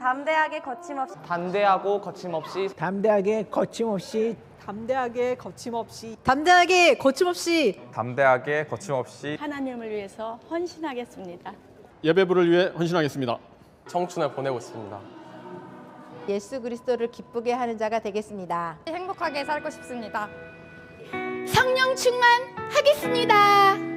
담대하게 거침없이. 담대하고 거침없이. 담대하게 거침없이. 담대하게 거침없이. 담대하게 거침없이. 담대하게 거침없이. 하나님을 위해서 헌신하겠습니다. 예배부를 위해 헌신하겠습니다. 청춘을 보내고 있습니다. 예수 그리스도를 기쁘게 하는 자가 되겠습니다. 행복하게 살고 싶습니다. 성령 충만하겠습니다.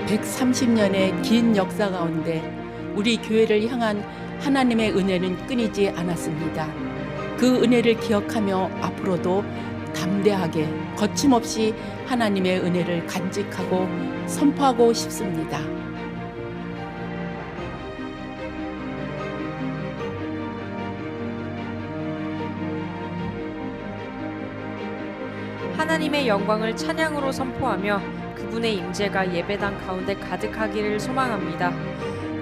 (130년의) 긴 역사 가운데 우리 교회를 향한 하나님의 은혜는 끊이지 않았습니다. 그 은혜를 기억하며 앞으로도 담대하게 거침없이 하나님의 은혜를 간직하고 선포하고 싶습니다. 하나님의 영광을 찬양으로 선포하며 그분의 임재가 예배당 가운데 가득하기를 소망합니다.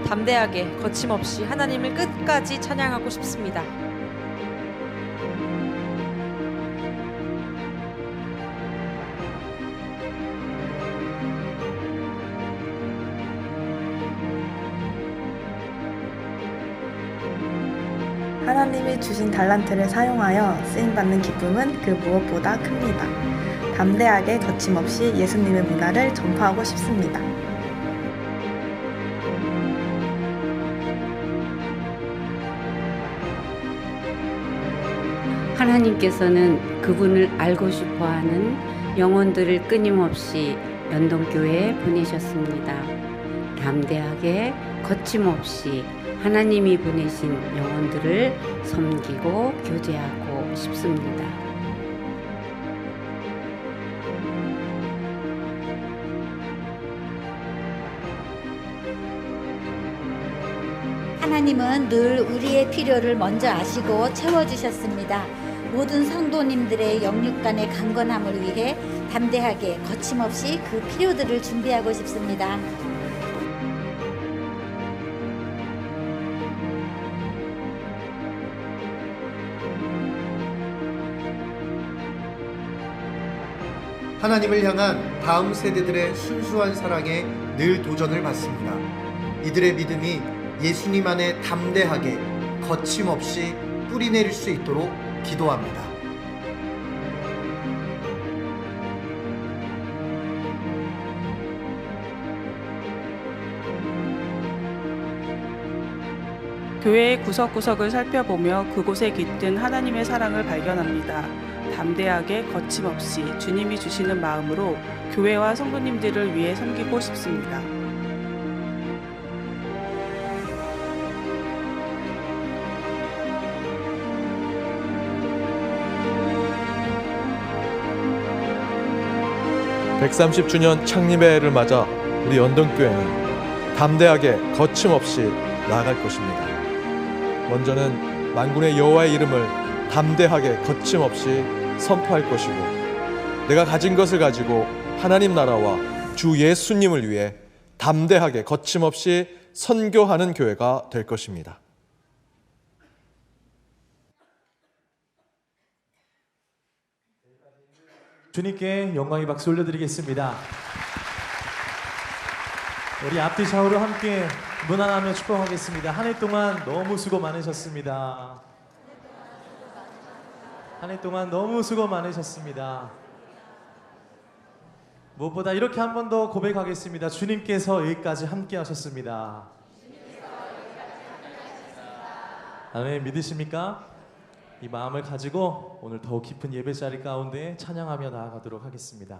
담대하게 거침없이 하나님을 끝까지 찬양하고 싶습니다. 하나님이 주신 달란트를 사용하여 쓰임받는 기쁨은 그 무엇보다 큽니다. 담대하게 거침없이 예수님의 문화를 전파하고 싶습니다. 하나님께서는 그분을 알고 싶어하는 영혼들을 끊임없이 연동교회에 보내셨습니다. 담대하게 거침없이 하나님이 보내신 영혼들을 섬기고 교제하고 싶습니다. 하나님은 늘 우리의 필요를 먼저 아시고 채워주셨습니다. 모든 성도님들의 영육간의 강건함을 위해 담대하게 거침없이 그 필요들을 준비하고 싶습니다. 하나님을 향한 다음 세대들의 순수한 사랑에 늘 도전을 받습니다. 이들의 믿음이 예수님 안에 담대하게 거침없이 뿌리내릴 수 있도록 기도합니다. 교회의 구석구석을 살펴보며 그곳에 깃든 하나님의 사랑을 발견합니다. 담대하게 거침없이 주님이 주시는 마음으로 교회와 성도님들을 위해 섬기고 싶습니다. (130주년) 창립의 해를 맞아 우리 연동교회는 담대하게 거침없이 나아갈 것입니다. 먼저는 만군의 여호와의 이름을 담대하게 거침없이 선포할 것이고, 내가 가진 것을 가지고 하나님 나라와 주 예수님을 위해 담대하게 거침없이 선교하는 교회가 될 것입니다. 주님께 영광의 박수 올려드리겠습니다. 우리 앞뒤 좌우로 함께 문안하며 축복하겠습니다. 한 해 동안 너무 수고 많으셨습니다. 한 해 동안 너무 수고 많으셨습니다. 무엇보다 이렇게 한 번 더 고백하겠습니다. 주님께서 여기까지 함께 하셨습니다. 아멘. 믿으십니까? 이 마음을 가지고 오늘 더욱 깊은 예배 자리 가운데 찬양하며 나아가도록 하겠습니다.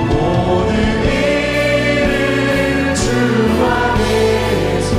모든 일을 주 안에서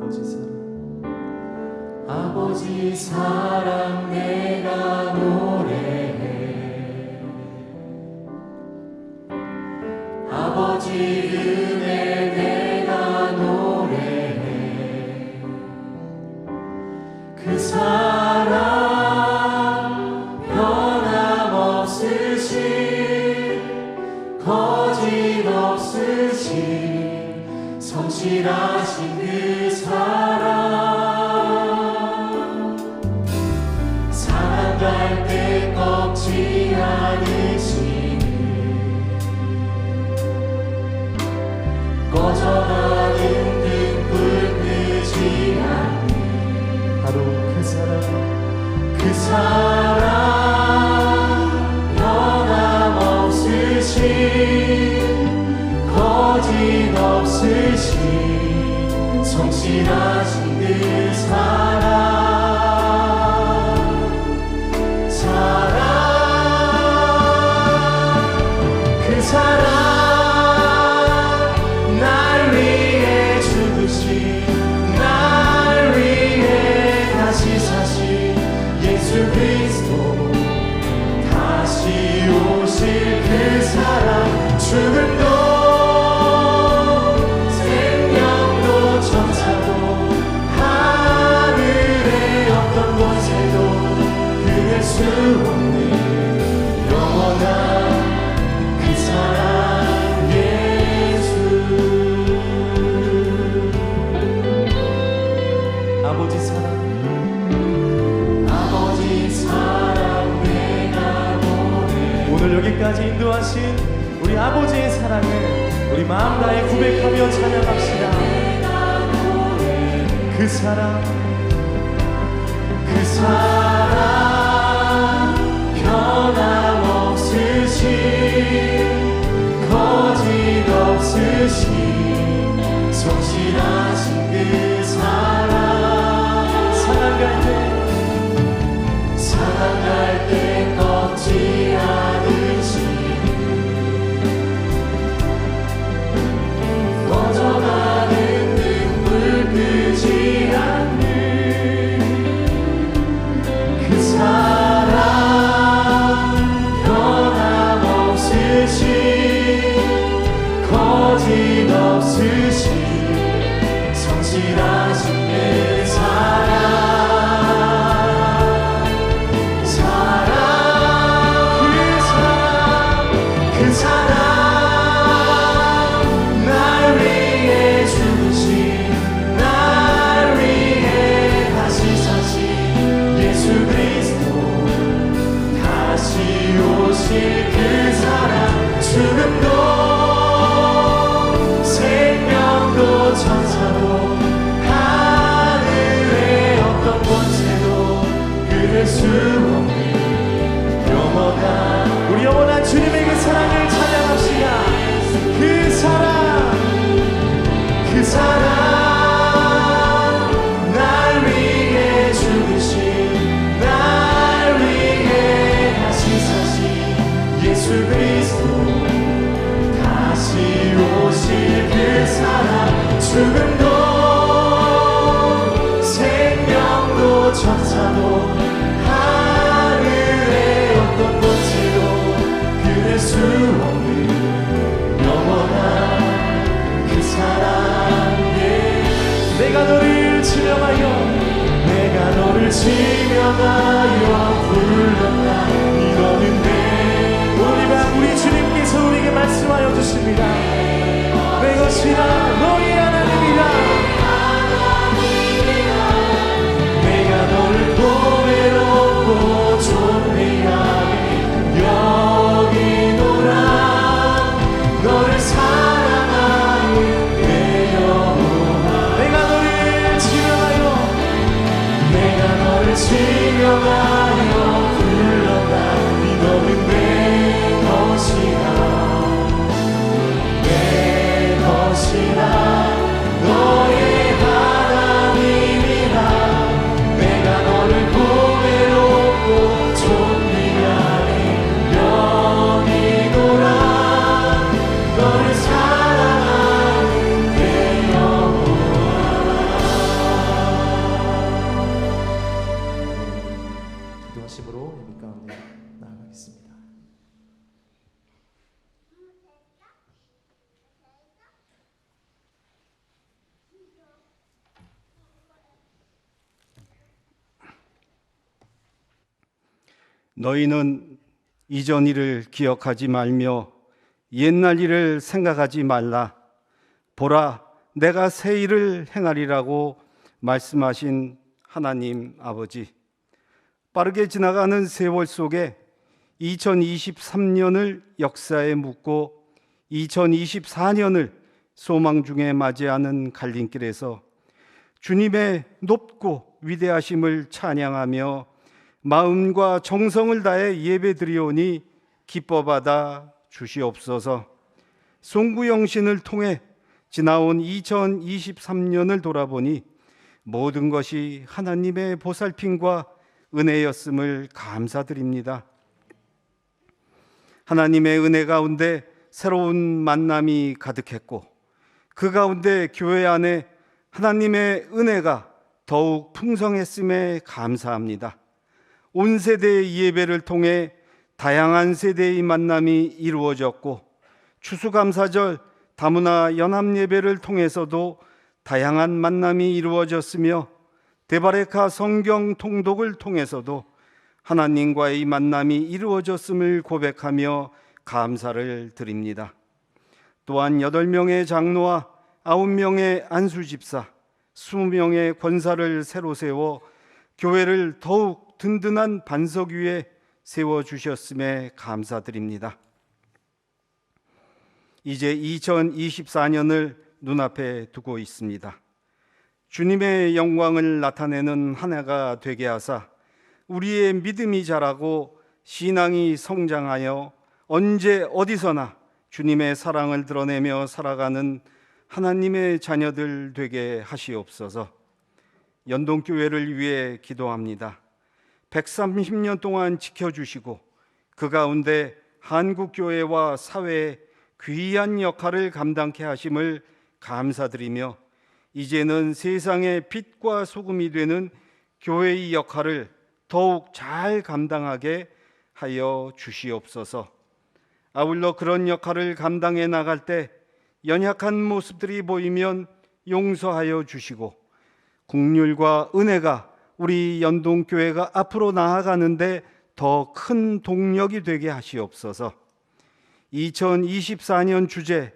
아버지 사랑 아버지 사랑 내가 노래해 아버지 은혜 내가 노래해 그 사랑 변함없으신 거짓없으신 성실하신 그 사랑 사랑할 때 꺾지 않으시는 꺼져가는 등불 끄지 않는 바로 그 사랑 변함없으신 거짓없으신 성실하신 그 사랑 그 사랑 날 위해 죽으신 날 위해 다시 사신 예수 그리스도 다시 오실 그 사랑 죽음도 생명도 천사도 하늘의 어떤 권세도 그럴 수 없는 영원한 그 사랑 예수 아버지 사랑 내가 보내 오늘 여기까지 인도하신 우리 아버지의 사랑을 우리 마음 다해 고백하며 찬양합시다. 그 사랑 변함없으신 거짓없으신 성실하신 그 사랑 사랑할 때 꺾지 않으시는 꺼져가는 등불 끄지 않는 그 사랑 변함없으신 거짓없으신 성실하신 그 사랑 그 사랑 날 위해 죽으신 날 위해 다시 사신 예수 그리스도 다시 오실 그 사랑 죽음도 생명도 천사도 하늘의 어떤 권세도 그럴 수 없는 영원한 우리 영원한 주님의 그 사랑을 찬양합시다. 그 사랑 날 위해 죽으신 날 위해 다시 사신 예수 그리스도 다시 오실 그 사랑 죽음도 생명도 천사도 하늘의 어떤 권세도 그럴 수 없는 영원한 그 사랑에 내가 너를 지명하여 불렀다 이러는데 우리 주님께서 우리에게 말씀하여 주십니다. 내 것이라 너희 하나님이라 내가 너를 보배롭고 존귀하게 여기노라 너를 사랑하는 내 영혼아 내가 너를 지명하여 불렀다 너는 내 것이라 너희는 이전 일을 기억하지 말며 옛날 일을 생각하지 말라. 보라, 내가 새 일을 행하리라고 말씀하신 하나님 아버지, 빠르게 지나가는 세월 속에 2023년을 역사에 묻고 2024년을 소망 중에 맞이하는 갈림길에서 주님의 높고 위대하심을 찬양하며 마음과 정성을 다해 예배드리오니 기뻐받아 주시옵소서. 송구영신을 통해 지나온 2023년을 돌아보니 모든 것이 하나님의 보살핌과 은혜였음을 감사드립니다. 하나님의 은혜 가운데 새로운 만남이 가득했고 그 가운데 교회 안에 하나님의 은혜가 더욱 풍성했음에 감사합니다. 온 세대의 예배를 통해 다양한 세대의 만남이 이루어졌고 추수감사절 다문화 연합예배를 통해서도 다양한 만남이 이루어졌으며 데바레카 성경 통독을 통해서도 하나님과의 만남이 이루어졌음을 고백하며 감사를 드립니다. 또한 8명의 장로와 9명의 안수집사, 20명의 권사를 새로 세워 교회를 더욱 든든한 반석 위에 세워주셨음에 감사드립니다. 이제 2024년을 눈앞에 두고 있습니다. 주님의 영광을 나타내는 한 해가 되게 하사 우리의 믿음이 자라고 신앙이 성장하여 언제 어디서나 주님의 사랑을 드러내며 살아가는 하나님의 자녀들 되게 하시옵소서. 연동교회를 위해 기도합니다. 130년 동안 지켜주시고 그 가운데 한국교회와 사회에 귀한 역할을 감당케 하심을 감사드리며 이제는 세상의 빛과 소금이 되는 교회의 역할을 더욱 잘 감당하게 하여 주시옵소서. 아울러 그런 역할을 감당해 나갈 때 연약한 모습들이 보이면 용서하여 주시고 긍휼과 은혜가 우리 연동교회가 앞으로 나아가는데 더 큰 동력이 되게 하시옵소서. 2024년 주제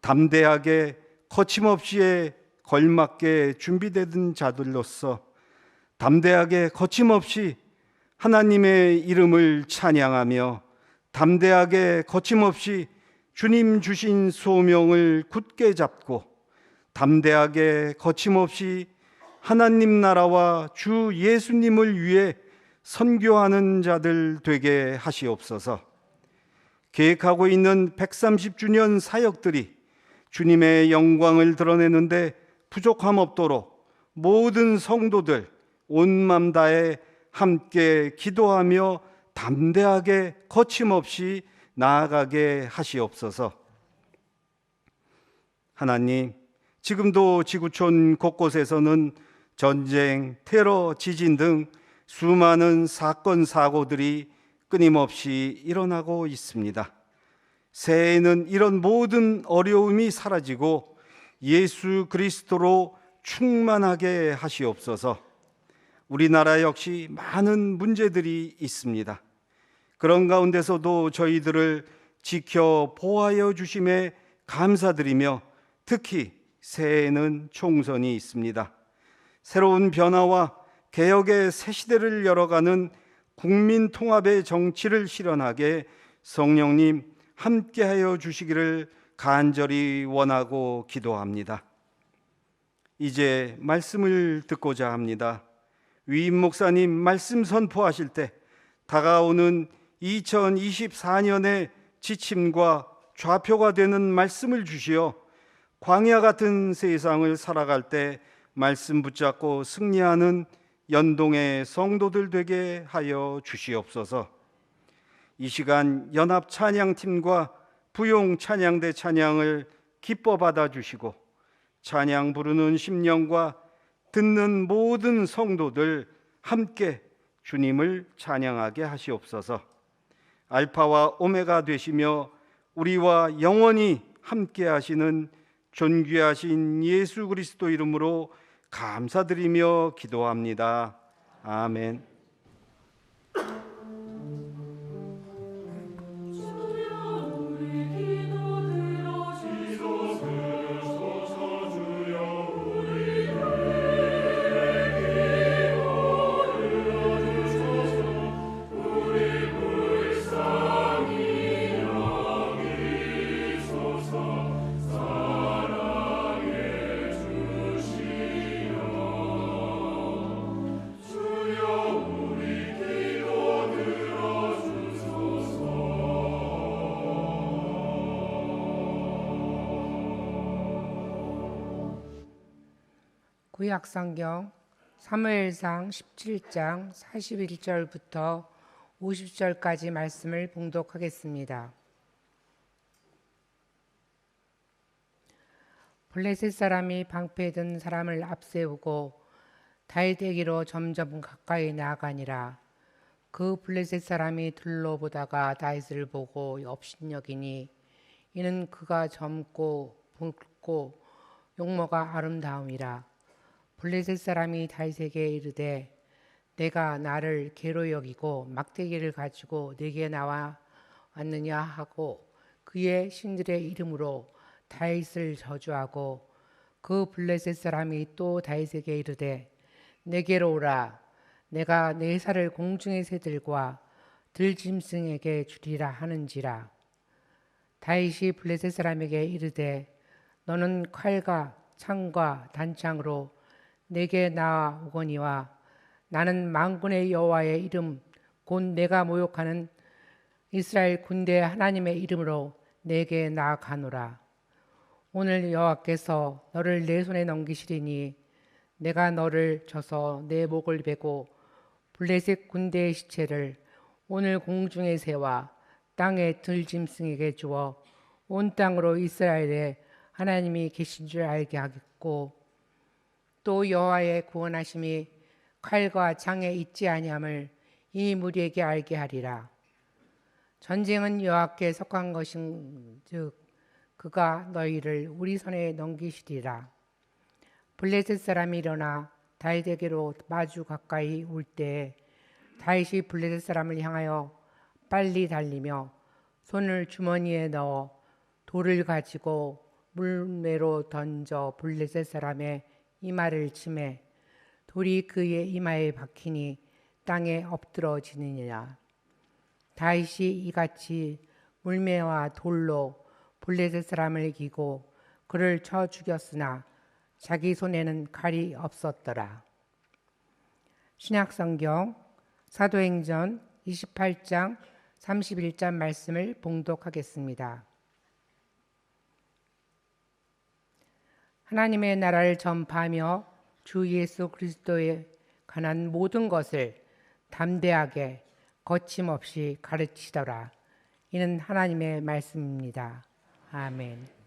담대하게 거침없이에 걸맞게 준비되던 자들로서 담대하게 거침없이 하나님의 이름을 찬양하며 담대하게 거침없이 주님 주신 소명을 굳게 잡고 담대하게 거침없이 하나님 나라와 주 예수님을 위해 선교하는 자들 되게 하시옵소서. 계획하고 있는 130주년 사역들이 주님의 영광을 드러내는데 부족함 없도록 모든 성도들 온 맘 다해 함께 기도하며 담대하게 거침없이 나아가게 하시옵소서. 하나님, 지금도 지구촌 곳곳에서는 전쟁, 테러, 지진 등 수많은 사건, 사고들이 끊임없이 일어나고 있습니다. 새해에는 이런 모든 어려움이 사라지고 예수 그리스도로 충만하게 하시옵소서. 우리나라 역시 많은 문제들이 있습니다. 그런 가운데서도 저희들을 지켜 보호하여 주심에 감사드리며 특히 새해에는 총선이 있습니다. 새로운 변화와 개혁의 새 시대를 열어가는 국민 통합의 정치를 실현하게 성령님 함께하여 주시기를 간절히 원하고 기도합니다. 이제 말씀을 듣고자 합니다. 위임 목사님 말씀 선포하실 때 다가오는 2024년의 지침과 좌표가 되는 말씀을 주시어 광야 같은 세상을 살아갈 때 말씀 붙잡고 승리하는 연동의 성도들 되게 하여 주시옵소서. 이 시간 연합 찬양팀과 부용 찬양대 찬양을 기뻐 받아 주시고 찬양 부르는 심령과 듣는 모든 성도들 함께 주님을 찬양하게 하시옵소서. 알파와 오메가 되시며 우리와 영원히 함께 하시는 존귀하신 예수 그리스도 이름으로 감사드리며 기도합니다. 아멘. 구약성경 사무엘상 17장 41절부터 50절까지 말씀을 봉독하겠습니다. 블레셋 사람이 방패에 든 사람을 앞세우고 다윗에게로 점점 가까이 나아가니라. 그 블레셋 사람이 둘러보다가 다윗을 보고 업신여기니 이는 그가 젊고 붉고 용모가 아름다움이라. 블레셋 사람이 다윗에게 이르되 내가 나를 개로 여기고 막대기를 가지고 내게 나와 왔느냐 하고 그의 신들의 이름으로 다윗을 저주하고 그 블레셋 사람이 또 다윗에게 이르되 내게로 오라. 내가 내 살을 공중의 새들과 들짐승에게 주리라 하는지라. 다윗이 블레셋 사람에게 이르되 너는 칼과 창과 단창으로 내게 나아오거니와 나는 만군의 여호와의 이름 곧 내가 모욕하는 이스라엘 군대 하나님의 이름으로 내게 나아가노라. 오늘 여호와께서 너를 내 손에 넘기시리니 내가 너를 쳐서 내 목을 베고 블레셋 군대의 시체를 오늘 공중의 새와 땅의 들짐승에게 주어 온 땅으로 이스라엘에 하나님이 계신 줄 알게 하겠고 또 여호와의 구원하심이 칼과 창에 있지 아니함을 이 무리에게 알게 하리라. 전쟁은 여호와께 속한 것인즉 그가 너희를 우리 손에 넘기시리라. 블레셋 사람이 일어나 다윗에게로 마주 가까이 올 때에 다윗이 블레셋 사람을 향하여 빨리 달리며 손을 주머니에 넣어 돌을 가지고 물매로 던져 블레셋 사람의 이마를 치매 돌이 그의 이마에 박히니 땅에 엎드러지느니라. 다윗이 이같이 물매와 돌로 블레셋 사람을 이기고 그를 쳐 죽였으나 자기 손에는 칼이 없었더라. 신약성경 사도행전 28장 31절 말씀을 봉독하겠습니다. 하나님의 나라를 전파하며 주 예수 그리스도에 관한 모든 것을 담대하게 거침없이 가르치더라. 이는 하나님의 말씀입니다. 아멘.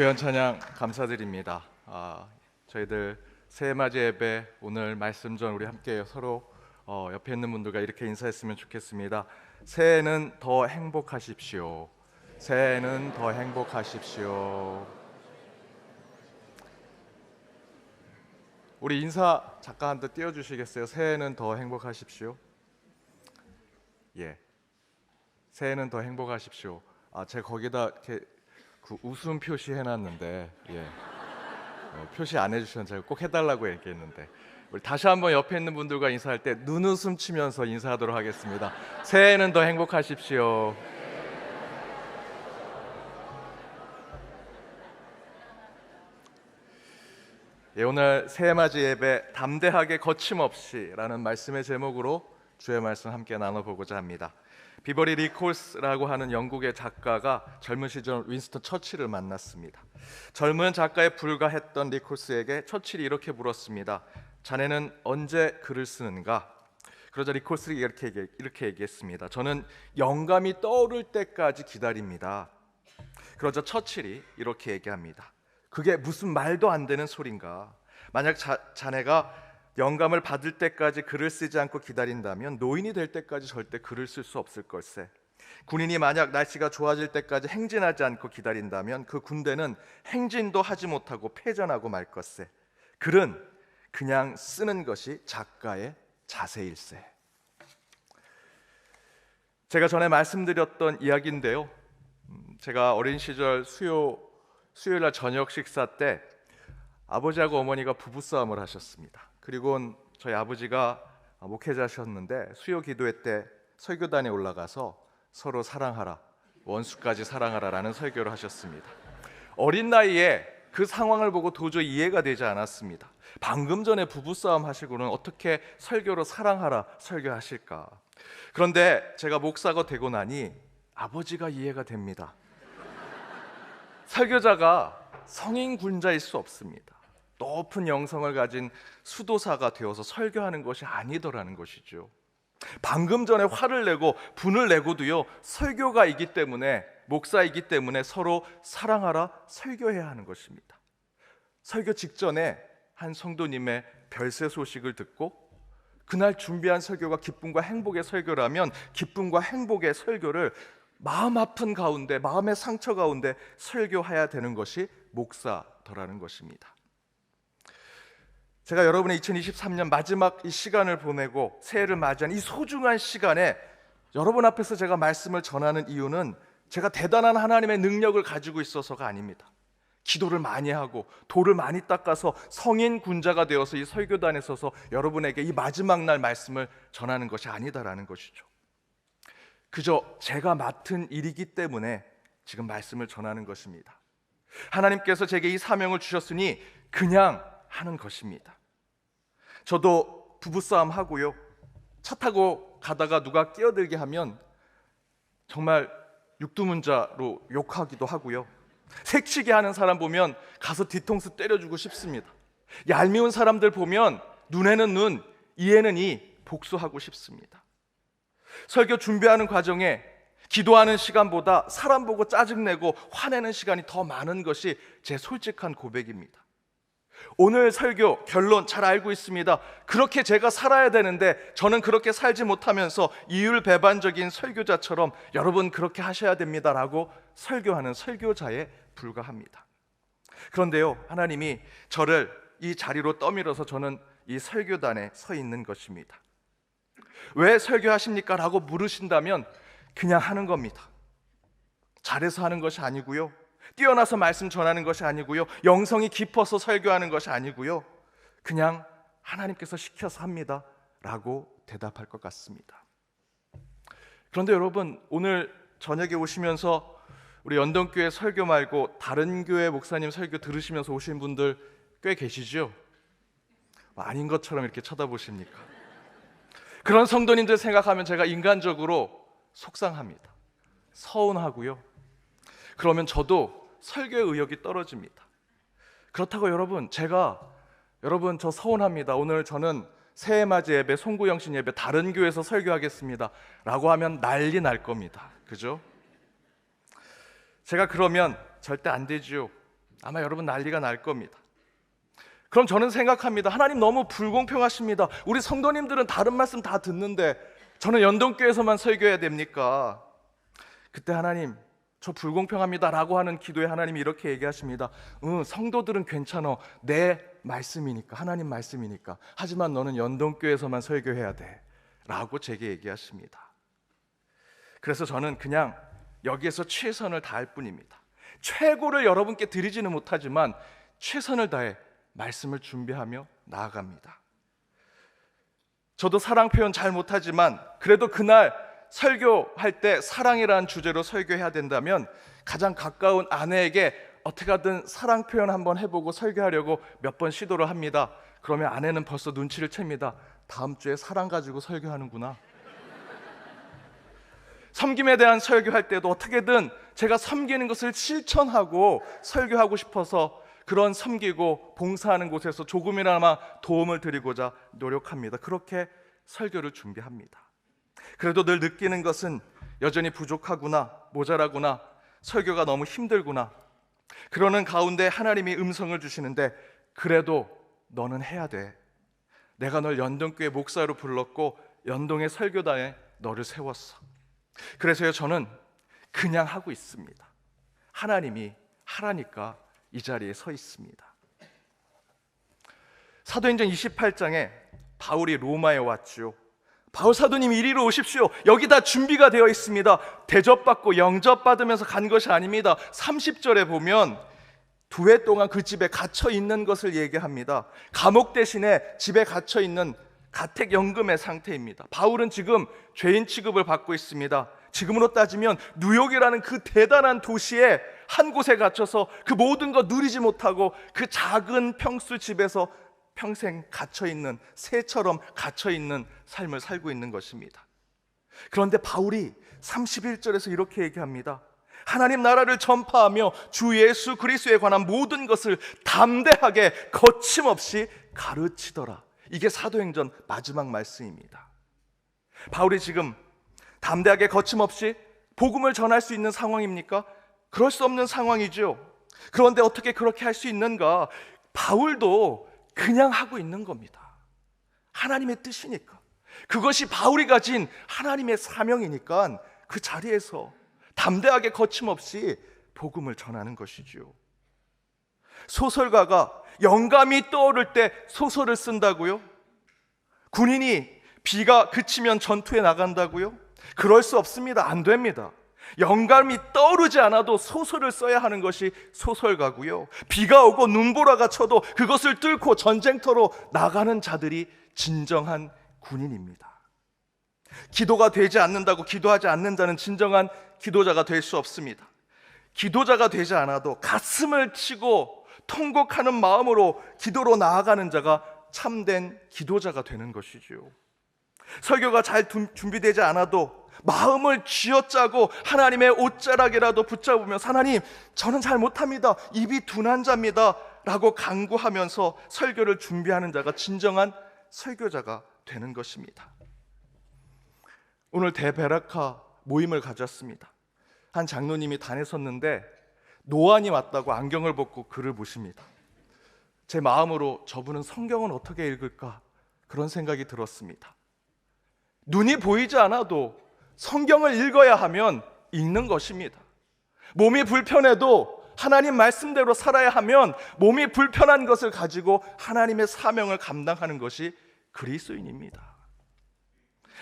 교연 찬양 감사드립니다. 저희들 새해맞이 예배 오늘 말씀 전 우리 함께 서로 옆에 있는 분들과 이렇게 인사했으면 좋겠습니다. 새해는 더 행복하십시오. 새해는 더 행복하십시오. 우리 인사 잠깐 더 띄워주시겠어요? 새해는 더 행복하십시오. 예, 새해는 더 행복하십시오. 제가 거기다 이렇게 그 웃음 표시 해놨는데 표시 안 해주셨는데 제가 꼭 해달라고 얘기했는데 우리 다시 한번 옆에 있는 분들과 인사할 때 눈웃음 치면서 인사하도록 하겠습니다. 새해는 더 행복하십시오. 오늘 새해맞이 예배 담대하게 거침없이라는 말씀의 제목으로 주의 말씀 함께 나눠보고자 합니다. 비버리 리콜스라고 하는 영국의 작가가 젊은 시절 윈스턴 처칠을 만났습니다. 젊은 작가에 불과했던 리콜스에게 처칠이 이렇게 물었습니다. 자네는 언제 글을 쓰는가? 그러자 리콜스가 이렇게 얘기했습니다. 저는 영감이 떠오를 때까지 기다립니다. 그러자 처칠이 이렇게 얘기합니다. 그게 무슨 말도 안 되는 소린가? 만약 자네가 영감을 받을 때까지 글을 쓰지 않고 기다린다면 노인이 될 때까지 절대 글을 쓸 수 없을 걸세. 군인이 만약 날씨가 좋아질 때까지 행진하지 않고 기다린다면 그 군대는 행진도 하지 못하고 패전하고 말 것세. 글은 그냥 쓰는 것이 작가의 자세일세. 제가 전에 말씀드렸던 이야기인데요. 제가 어린 시절 수요일날 저녁 식사 때 아버지하고 어머니가 부부싸움을 하셨습니다. 그리고 저희 아버지가 목회자셨는데 수요 기도회 때 설교단에 올라가서 서로 사랑하라, 원수까지 사랑하라라는 설교를 하셨습니다. 어린 나이에 그 상황을 보고 도저히 이해가 되지 않았습니다. 방금 전에 부부싸움 하시고는 어떻게 설교로 사랑하라 설교하실까? 그런데 제가 목사가 되고 나니 아버지가 이해가 됩니다. 설교자가 성인 군자일 수 없습니다. 높은 영성을 가진 수도사가 되어서 설교하는 것이 아니더라는 것이죠. 방금 전에 화를 내고 분을 내고도요, 설교가이기 때문에, 목사이기 때문에 서로 사랑하라 설교해야 하는 것입니다. 설교 직전에 한 성도님의 별세 소식을 듣고 그날 준비한 설교가 기쁨과 행복의 설교라면 기쁨과 행복의 설교를 마음 아픈 가운데, 마음의 상처 가운데 설교해야 되는 것이 목사더라는 것입니다. 제가 여러분의 2023년 마지막 이 시간을 보내고 새해를 맞이한 이 소중한 시간에 여러분 앞에서 제가 말씀을 전하는 이유는 제가 대단한 하나님의 능력을 가지고 있어서가 아닙니다. 기도를 많이 하고 돌을 많이 닦아서 성인 군자가 되어서 이 설교단에 서서 여러분에게 이 마지막 날 말씀을 전하는 것이 아니다라는 것이죠. 그저 제가 맡은 일이기 때문에 지금 말씀을 전하는 것입니다. 하나님께서 제게 이 사명을 주셨으니 그냥 하는 것입니다. 저도 부부싸움 하고요, 차 타고 가다가 누가 끼어들게 하면 정말 육두문자로 욕하기도 하고요, 색치게 하는 사람 보면 가서 뒤통수 때려주고 싶습니다. 얄미운 사람들 보면 눈에는 눈, 이에는 이 복수하고 싶습니다. 설교 준비하는 과정에 기도하는 시간보다 사람 보고 짜증내고 화내는 시간이 더 많은 것이 제 솔직한 고백입니다. 오늘 설교 결론 잘 알고 있습니다. 그렇게 제가 살아야 되는데 저는 그렇게 살지 못하면서 이율배반적인 설교자처럼 여러분 그렇게 하셔야 됩니다라고 설교하는 설교자에 불과합니다. 그런데요, 하나님이 저를 이 자리로 떠밀어서 저는 이 설교단에 서 있는 것입니다. 왜 설교하십니까? 라고 물으신다면 그냥 하는 겁니다. 잘해서 하는 것이 아니고요, 뛰어나서 말씀 전하는 것이 아니고요, 영성이 깊어서 설교하는 것이 아니고요, 그냥 하나님께서 시켜서 합니다 라고 대답할 것 같습니다. 그런데 여러분, 오늘 저녁에 오시면서 우리 연동교회 설교 말고 다른 교회 목사님 설교 들으시면서 오신 분들 꽤 계시죠? 아닌 것처럼 이렇게 쳐다보십니까? 그런 성도님들 생각하면 제가 인간적으로 속상합니다. 서운하고요. 그러면 저도 설교의 의욕이 떨어집니다. 그렇다고 여러분 저 서운합니다. 오늘 저는 새해맞이 예배, 송구영신 예배 다른 교회에서 설교하겠습니다 라고 하면 난리 날 겁니다. 그죠? 제가 그러면 절대 안 되지요. 아마 여러분 난리가 날 겁니다. 그럼 저는 생각합니다. 하나님 너무 불공평하십니다. 우리 성도님들은 다른 말씀 다 듣는데 저는 연동교회에서만 설교해야 됩니까? 그때 하나님 저 불공평합니다 라고 하는 기도에 하나님이 이렇게 얘기하십니다. 성도들은 괜찮아. 내 말씀이니까, 하나님 말씀이니까. 하지만 너는 연동교회에서만 설교해야 돼 라고 제게 얘기하십니다. 그래서 저는 그냥 여기에서 최선을 다할 뿐입니다. 최고를 여러분께 드리지는 못하지만 최선을 다해 말씀을 준비하며 나아갑니다. 저도 사랑 표현 잘 못하지만 그래도 그날 설교할 때 사랑이라는 주제로 설교해야 된다면 가장 가까운 아내에게 어떻게 하든 사랑 표현 한번 해보고 설교하려고 몇 번 시도를 합니다. 그러면 아내는 벌써 눈치를 챕니다. 다음 주에 사랑 가지고 설교하는구나. 섬김에 대한 설교할 때도 어떻게든 제가 섬기는 것을 실천하고 설교하고 싶어서 그런 섬기고 봉사하는 곳에서 조금이나마 도움을 드리고자 노력합니다. 그렇게 설교를 준비합니다. 그래도 늘 느끼는 것은 여전히 부족하구나, 모자라구나, 설교가 너무 힘들구나. 그러는 가운데 하나님이 음성을 주시는데 그래도 너는 해야 돼. 내가 널 연동교회 목사로 불렀고 연동의 설교단에 너를 세웠어. 그래서요 저는 그냥 하고 있습니다. 하나님이 하라니까 이 자리에 서 있습니다. 사도행전 28장에 바울이 로마에 왔죠. 바울 사도님 이리로 오십시오. 여기 다 준비가 되어 있습니다. 대접받고 영접받으면서 간 것이 아닙니다. 30절에 보면 2해 동안 그 집에 갇혀 있는 것을 얘기합니다. 감옥 대신에 집에 갇혀 있는 가택연금의 상태입니다. 바울은 지금 죄인 취급을 받고 있습니다. 지금으로 따지면 뉴욕이라는 그 대단한 도시에 한 곳에 갇혀서 그 모든 거 누리지 못하고 그 작은 평수 집에서 평생 갇혀있는, 새처럼 갇혀있는 삶을 살고 있는 것입니다. 그런데 바울이 31절에서 이렇게 얘기합니다. 하나님 나라를 전파하며 주 예수 그리스도에 관한 모든 것을 담대하게 거침없이 가르치더라. 이게 사도행전 마지막 말씀입니다. 바울이 지금 담대하게 거침없이 복음을 전할 수 있는 상황입니까? 그럴 수 없는 상황이죠. 그런데 어떻게 그렇게 할 수 있는가? 바울도 그냥 하고 있는 겁니다. 하나님의 뜻이니까. 그것이 바울이 가진 하나님의 사명이니까 그 자리에서 담대하게 거침없이 복음을 전하는 것이죠. 소설가가 영감이 떠오를 때 소설을 쓴다고요? 군인이 비가 그치면 전투에 나간다고요? 그럴 수 없습니다. 안 됩니다. 영감이 떠오르지 않아도 소설을 써야 하는 것이 소설가고요. 비가 오고 눈보라가 쳐도 그것을 뚫고 전쟁터로 나가는 자들이 진정한 군인입니다. 기도가 되지 않는다고 기도하지 않는 자는 진정한 기도자가 될 수 없습니다. 기도자가 되지 않아도 가슴을 치고 통곡하는 마음으로 기도로 나아가는 자가 참된 기도자가 되는 것이죠. 설교가 잘 준비되지 않아도 마음을 쥐어짜고 하나님의 옷자락이라도 붙잡으며 하나님 저는 잘 못합니다. 입이 둔한 자입니다 라고 간구하면서 설교를 준비하는 자가 진정한 설교자가 되는 것입니다. 오늘 대베라카 모임을 가졌습니다. 한 장로님이 단에 섰는데 노안이 왔다고 안경을 벗고 글을 보십니다. 제 마음으로 저분은 성경은 어떻게 읽을까 그런 생각이 들었습니다. 눈이 보이지 않아도 성경을 읽어야 하면 읽는 것입니다. 몸이 불편해도 하나님 말씀대로 살아야 하면 몸이 불편한 것을 가지고 하나님의 사명을 감당하는 것이 그리스도인입니다.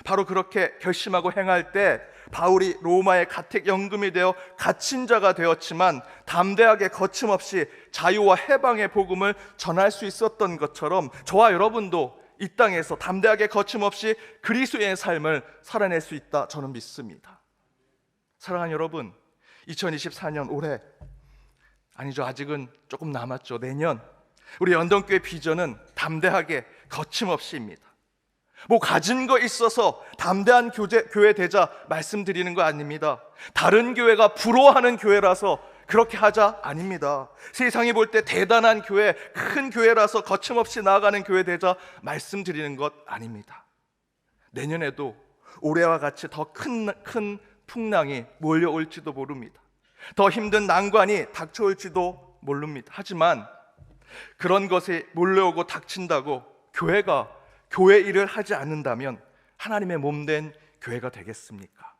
바로 그렇게 결심하고 행할 때 바울이 로마의 가택연금이 되어 갇힌 자가 되었지만 담대하게 거침없이 자유와 해방의 복음을 전할 수 있었던 것처럼 저와 여러분도 이 땅에서 담대하게 거침없이 그리스도의 삶을 살아낼 수 있다 저는 믿습니다. 사랑하는 여러분, 2024년 올해 아니죠, 아직은 조금 남았죠. 내년 우리 연동교회 비전은 담대하게 거침없이입니다. 뭐 가진 거 있어서 담대한 교회 되자 말씀드리는 거 아닙니다. 다른 교회가 부러워하는 교회라서 그렇게 하자 아닙니다. 세상이 볼 때 대단한 교회, 큰 교회라서 거침없이 나아가는 교회 되자 말씀드리는 것 아닙니다. 내년에도 올해와 같이 더 큰 풍랑이 몰려올지도 모릅니다. 더 힘든 난관이 닥쳐올지도 모릅니다. 하지만 그런 것에 몰려오고 닥친다고 교회가 교회 일을 하지 않는다면 하나님의 몸된 교회가 되겠습니까?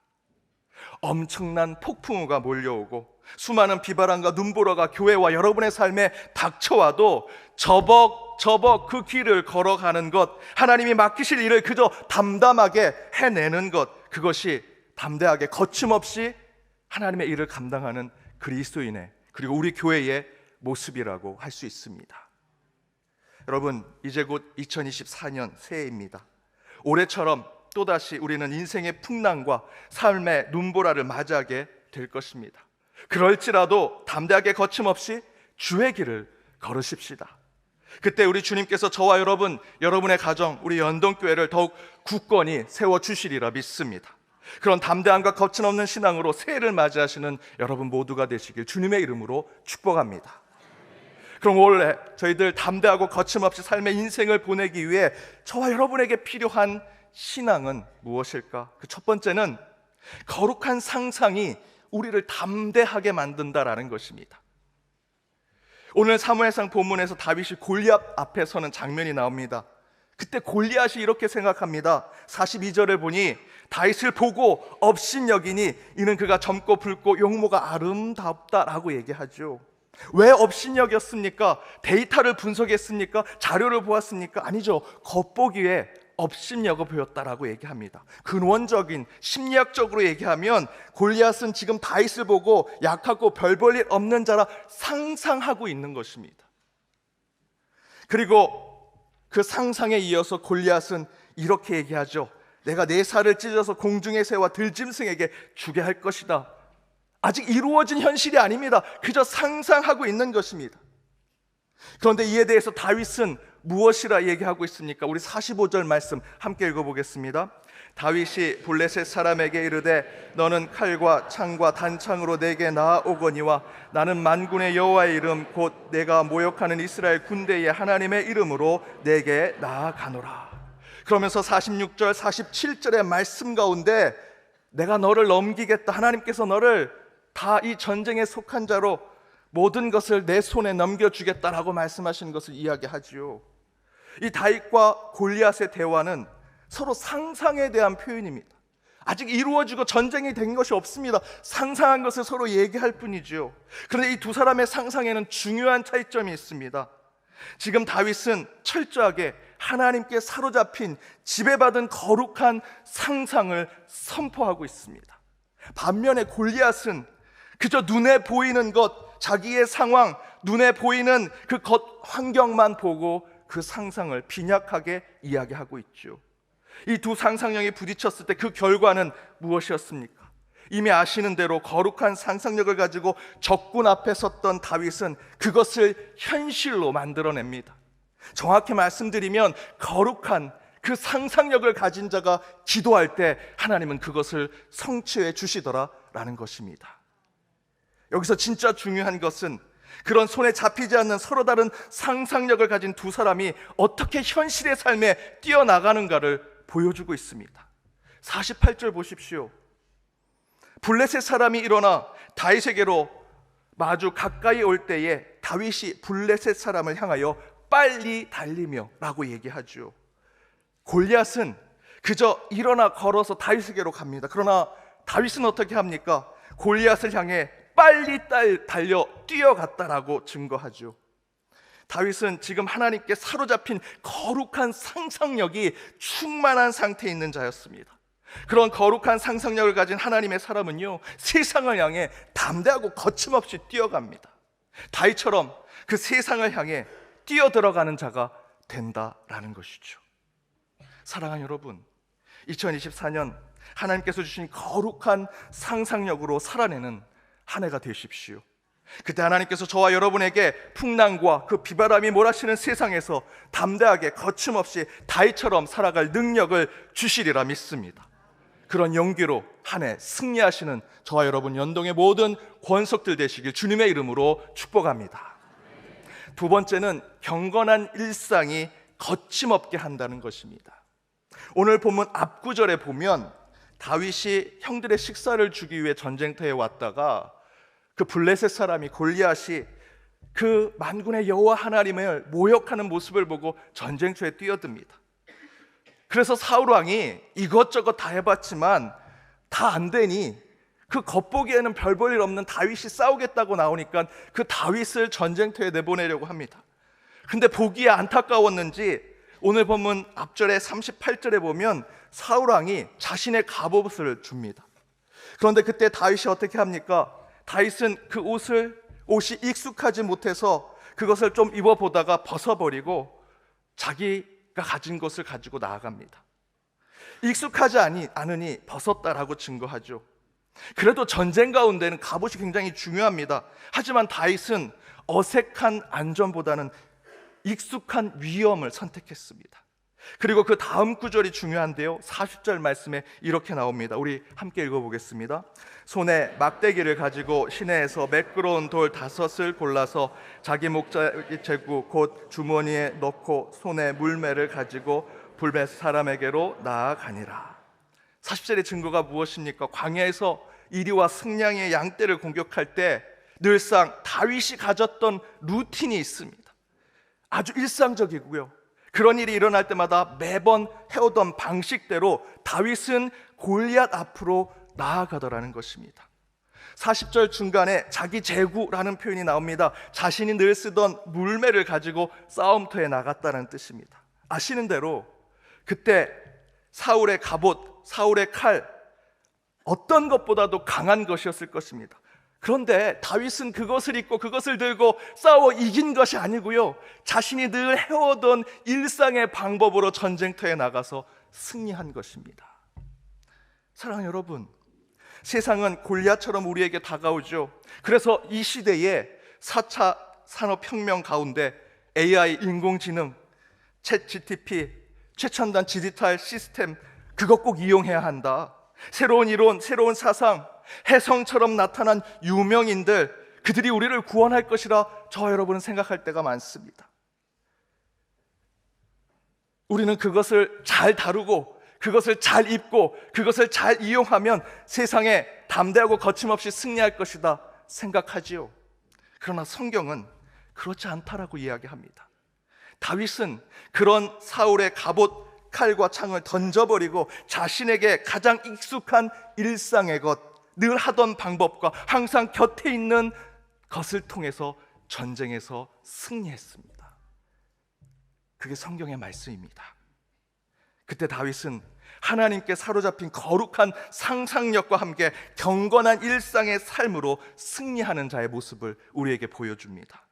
엄청난 폭풍우가 몰려오고 수많은 비바람과 눈보라가 교회와 여러분의 삶에 닥쳐와도 저벅저벅 그 길을 걸어가는 것, 하나님이 맡기실 일을 그저 담담하게 해내는 것, 그것이 담대하게 거침없이 하나님의 일을 감당하는 그리스도인의, 그리고 우리 교회의 모습이라고 할 수 있습니다. 여러분, 이제 곧 2024년 새해입니다. 올해처럼 또다시 우리는 인생의 풍랑과 삶의 눈보라를 맞이하게 될 것입니다. 그럴지라도 담대하게 거침없이 주의 길을 걸으십시다. 그때 우리 주님께서 저와 여러분, 여러분의 가정, 우리 연동교회를 더욱 굳건히 세워주시리라 믿습니다. 그런 담대함과 거침없는 신앙으로 새해를 맞이하시는 여러분 모두가 되시길 주님의 이름으로 축복합니다. 그럼 올해 저희들 담대하고 거침없이 삶의 인생을 보내기 위해 저와 여러분에게 필요한 신앙은 무엇일까? 그 첫 번째는 거룩한 상상이 우리를 담대하게 만든다라는 것입니다. 오늘 사무엘상 본문에서 다윗이 골리앗 앞에 서는 장면이 나옵니다. 그때 골리앗이 이렇게 생각합니다. 42절을 보니 다윗을 보고 업신여기니 이는 그가 젊고 붉고 용모가 아름답다라고 얘기하죠. 왜 업신여겼습니까? 데이터를 분석했습니까? 자료를 보았습니까? 아니죠. 겉보기에 업신여겨 보였다라고 얘기합니다. 근원적인 심리학적으로 얘기하면 골리앗은 지금 다윗을 보고 약하고 별 볼 일 없는 자라 상상하고 있는 것입니다. 그리고 그 상상에 이어서 골리앗은 이렇게 얘기하죠. 내가 내 살을 찢어서 공중의 새와 들짐승에게 주게 할 것이다. 아직 이루어진 현실이 아닙니다. 그저 상상하고 있는 것입니다. 그런데 이에 대해서 다윗은 무엇이라 얘기하고 있습니까? 우리 45절 말씀 함께 읽어보겠습니다. 다윗이 블레셋 사람에게 이르되 너는 칼과 창과 단창으로 내게 나아오거니와 나는 만군의 여호와의 이름 곧 내가 모욕하는 이스라엘 군대의 하나님의 이름으로 내게 나아가노라. 그러면서 46절 47절의 말씀 가운데 내가 너를 넘기겠다, 하나님께서 너를 다 이 전쟁에 속한 자로 모든 것을 내 손에 넘겨주겠다라고 말씀하시는 것을 이야기하지요. 이 다윗과 골리앗의 대화는 서로 상상에 대한 표현입니다. 아직 이루어지고 전쟁이 된 것이 없습니다. 상상한 것을 서로 얘기할 뿐이죠. 그런데 이 두 사람의 상상에는 중요한 차이점이 있습니다. 지금 다윗은 철저하게 하나님께 사로잡힌 지배받은 거룩한 상상을 선포하고 있습니다. 반면에 골리앗은 그저 눈에 보이는 것, 자기의 상황, 눈에 보이는 그 겉 환경만 보고 그 상상을 빈약하게 이야기하고 있죠. 이 두 상상력이 부딪혔을 때 그 결과는 무엇이었습니까? 이미 아시는 대로 거룩한 상상력을 가지고 적군 앞에 섰던 다윗은 그것을 현실로 만들어냅니다. 정확히 말씀드리면 거룩한 그 상상력을 가진 자가 기도할 때 하나님은 그것을 성취해 주시더라라는 것입니다. 여기서 진짜 중요한 것은 그런 손에 잡히지 않는 서로 다른 상상력을 가진 두 사람이 어떻게 현실의 삶에 뛰어나가는가를 보여주고 있습니다. 48절 보십시오. 블레셋 사람이 일어나 다윗에게로 마주 가까이 올 때에 다윗이 블레셋 사람을 향하여 빨리 달리며 라고 얘기하죠. 골리앗은 그저 일어나 걸어서 다윗에게로 갑니다. 그러나 다윗은 어떻게 합니까? 골리앗을 향해 빨리 달려 뛰어갔다라고 증거하죠. 다윗은 지금 하나님께 사로잡힌 거룩한 상상력이 충만한 상태에 있는 자였습니다. 그런 거룩한 상상력을 가진 하나님의 사람은요, 세상을 향해 담대하고 거침없이 뛰어갑니다. 다윗처럼 그 세상을 향해 뛰어들어가는 자가 된다라는 것이죠. 사랑하는 여러분, 2024년 하나님께서 주신 거룩한 상상력으로 살아내는 한 해가 되십시오. 그때 하나님께서 저와 여러분에게 풍랑과 그 비바람이 몰아치는 세상에서 담대하게 거침없이 다윗처럼 살아갈 능력을 주시리라 믿습니다. 그런 용기로 한 해 승리하시는 저와 여러분 연동의 모든 권속들 되시길 주님의 이름으로 축복합니다. 두 번째는 경건한 일상이 거침없게 한다는 것입니다. 오늘 본문 앞구절에 보면 다윗이 형들의 식사를 주기 위해 전쟁터에 왔다가 그 블레셋 사람이 골리앗이 그 만군의 여호와 하나님을 모욕하는 모습을 보고 전쟁터에 뛰어듭니다. 그래서 사울 왕이 이것저것 다 해봤지만 다 안 되니 그 겉보기에는 별 볼 일 없는 다윗이 싸우겠다고 나오니까 그 다윗을 전쟁터에 내보내려고 합니다. 근데 보기에 안타까웠는지 오늘 본문 앞절에 38절에 보면 사울 왕이 자신의 갑옷을 줍니다. 그런데 그때 다윗이 어떻게 합니까? 다윗은 그 옷이 익숙하지 못해서 그것을 좀 입어보다가 벗어버리고 자기가 가진 것을 가지고 나아갑니다. 익숙하지 않으니 벗었다라고 증거하죠. 그래도 전쟁 가운데는 갑옷이 굉장히 중요합니다. 하지만 다윗은 어색한 안전보다는 익숙한 위험을 선택했습니다. 그리고 그 다음 구절이 중요한데요, 40절 말씀에 이렇게 나옵니다. 우리 함께 읽어보겠습니다. 손에 막대기를 가지고 시내에서 매끄러운 돌 5을 골라서 자기 목자의 제구 곧 주머니에 넣고 손에 물매를 가지고 불벳 사람에게로 나아가니라. 40절의 증거가 무엇입니까? 광야에서 이리와 승냥이의 양떼를 공격할 때 늘상 다윗이 가졌던 루틴이 있습니다. 아주 일상적이고요, 그런 일이 일어날 때마다 매번 해오던 방식대로 다윗은 골리앗 앞으로 나아가더라는 것입니다. 40절 중간에 자기 제구라는 표현이 나옵니다. 자신이 늘 쓰던 물매를 가지고 싸움터에 나갔다는 뜻입니다. 아시는 대로 그때 사울의 갑옷, 사울의 칼, 어떤 것보다도 강한 것이었을 것입니다. 그런데 다윗은 그것을 입고 그것을 들고 싸워 이긴 것이 아니고요, 자신이 늘 해오던 일상의 방법으로 전쟁터에 나가서 승리한 것입니다. 사랑하는 여러분, 세상은 골리앗처럼 우리에게 다가오죠. 그래서 이 시대에 4차 산업혁명 가운데 AI, 인공지능, 챗GPT, 최첨단 디지털 시스템, 그것 꼭 이용해야 한다. 새로운 이론, 새로운 사상, 혜성처럼 나타난 유명인들, 그들이 우리를 구원할 것이라 저 여러분은 생각할 때가 많습니다. 우리는 그것을 잘 다루고 그것을 잘 입고 그것을 잘 이용하면 세상에 담대하고 거침없이 승리할 것이다 생각하지요. 그러나 성경은 그렇지 않다라고 이야기합니다. 다윗은 그런 사울의 갑옷, 칼과 창을 던져버리고 자신에게 가장 익숙한 일상의 것, 늘 하던 방법과 항상 곁에 있는 것을 통해서 전쟁에서 승리했습니다. 그게 성경의 말씀입니다. 그때 다윗은 하나님께 사로잡힌 거룩한 상상력과 함께 경건한 일상의 삶으로 승리하는 자의 모습을 우리에게 보여줍니다.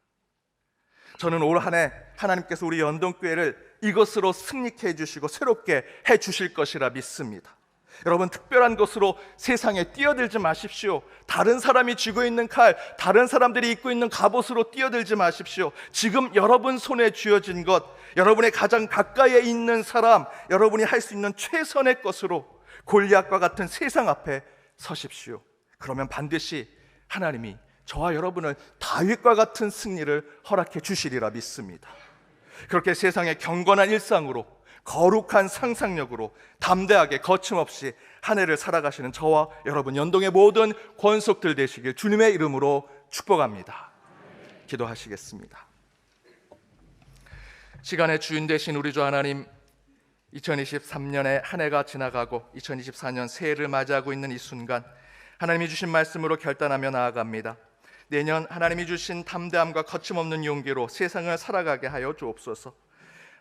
저는 올 한 해 하나님께서 우리 연동교회를 이것으로 승리케 해주시고 새롭게 해주실 것이라 믿습니다. 여러분, 특별한 것으로 세상에 뛰어들지 마십시오. 다른 사람이 쥐고 있는 칼, 다른 사람들이 입고 있는 갑옷으로 뛰어들지 마십시오. 지금 여러분 손에 쥐어진 것, 여러분의 가장 가까이에 있는 사람, 여러분이 할 수 있는 최선의 것으로 골리앗과 같은 세상 앞에 서십시오. 그러면 반드시 하나님이 저와 여러분을 다윗과 같은 승리를 허락해 주시리라 믿습니다. 그렇게 세상의 경건한 일상으로, 거룩한 상상력으로 담대하게 거침없이 한 해를 살아가시는 저와 여러분 연동의 모든 권속들 되시길 주님의 이름으로 축복합니다. 기도하시겠습니다. 시간의 주인 되신 우리 주 하나님, 2023년의 한 해가 지나가고 2024년 새해를 맞이하고 있는 이 순간, 하나님이 주신 말씀으로 결단하며 나아갑니다. 내년 하나님이 주신 담대함과 거침없는 용기로 세상을 살아가게 하여 주옵소서.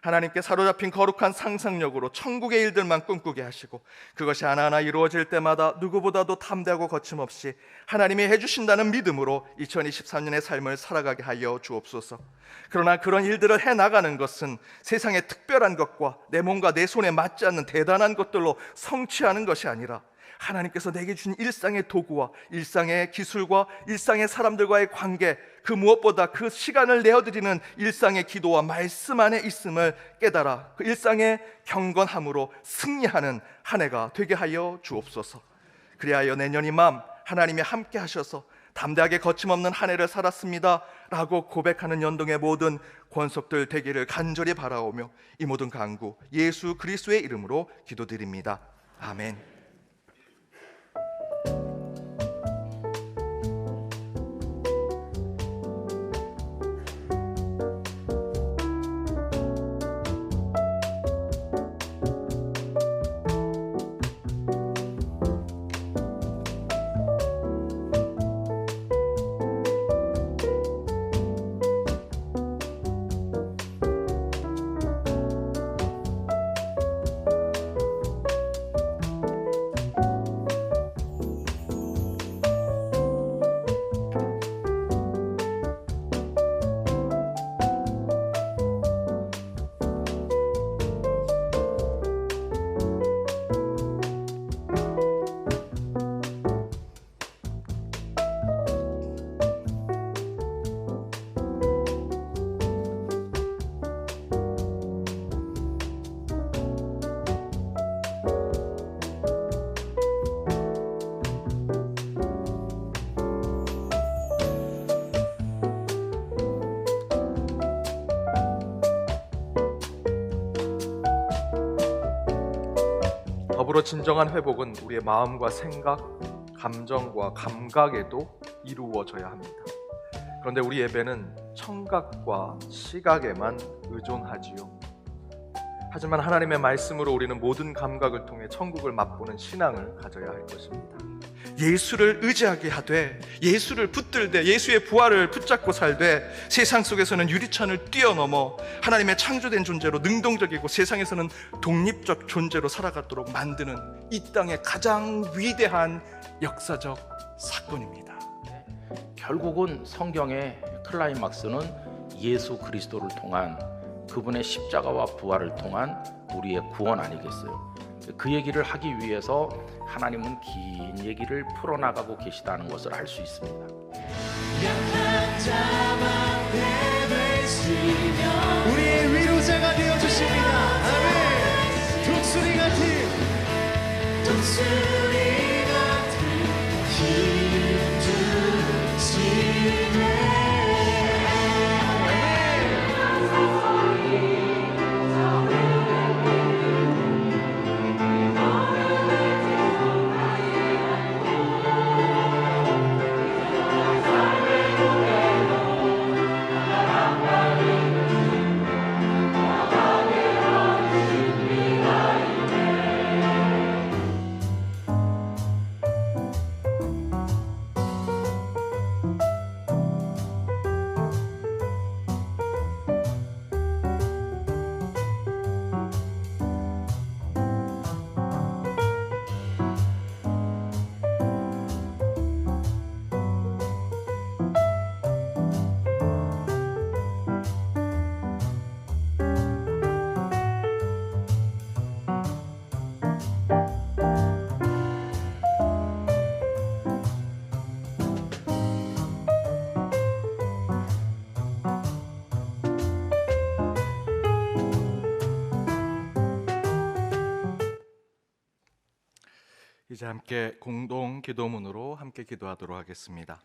하나님께 사로잡힌 거룩한 상상력으로 천국의 일들만 꿈꾸게 하시고 그것이 하나하나 이루어질 때마다 누구보다도 담대하고 거침없이 하나님이 해주신다는 믿음으로 2023년의 삶을 살아가게 하여 주옵소서. 그러나 그런 일들을 해나가는 것은 세상의 특별한 것과 내 몸과 내 손에 맞지 않는 대단한 것들로 성취하는 것이 아니라 하나님께서 내게 주신 일상의 도구와 일상의 기술과 일상의 사람들과의 관계, 그 무엇보다 그 시간을 내어드리는 일상의 기도와 말씀 안에 있음을 깨달아 그 일상의 경건함으로 승리하는 한 해가 되게 하여 주옵소서. 그리하여 내년 이맘 하나님이 함께 하셔서 담대하게 거침없는 한 해를 살았습니다 라고 고백하는 연동의 모든 권속들 되기를 간절히 바라오며 이 모든 간구 예수 그리스도의 이름으로 기도드립니다. 아멘. 더불어 진정한 회복은 우리의 마음과 생각, 감정과 감각에도 이루어져야 합니다. 그런데 우리 예배는 청각과 시각에만 의존하지요. 하지만 하나님의 말씀으로 우리는 모든 감각을 통해 천국을 맛보는 신앙을 가져야 할 것입니다. 예수를 의지하게 하되, 예수를 붙들되, 예수의 부활을 붙잡고 살되, 세상 속에서는 유리창을 뛰어넘어 하나님의 창조된 존재로 능동적이고 세상에서는 독립적 존재로 살아가도록 만드는 이 땅의 가장 위대한 역사적 사건입니다. 결국은 성경의 클라이막스는 예수 그리스도를 통한 그분의 십자가와 부활을 통한 우리의 구원 아니겠어요? 그 얘기를 하기 위해서 하나님은 긴 얘기를 풀어나가고 계시다는 것을 알 수 있습니다. 약한 자만 내뱉으며 우리의 위로자가 되어주십니다. 아멘. 독수리 같은 힘주시네. 이제 함께 공동 기도문으로 함께 기도하도록 하겠습니다.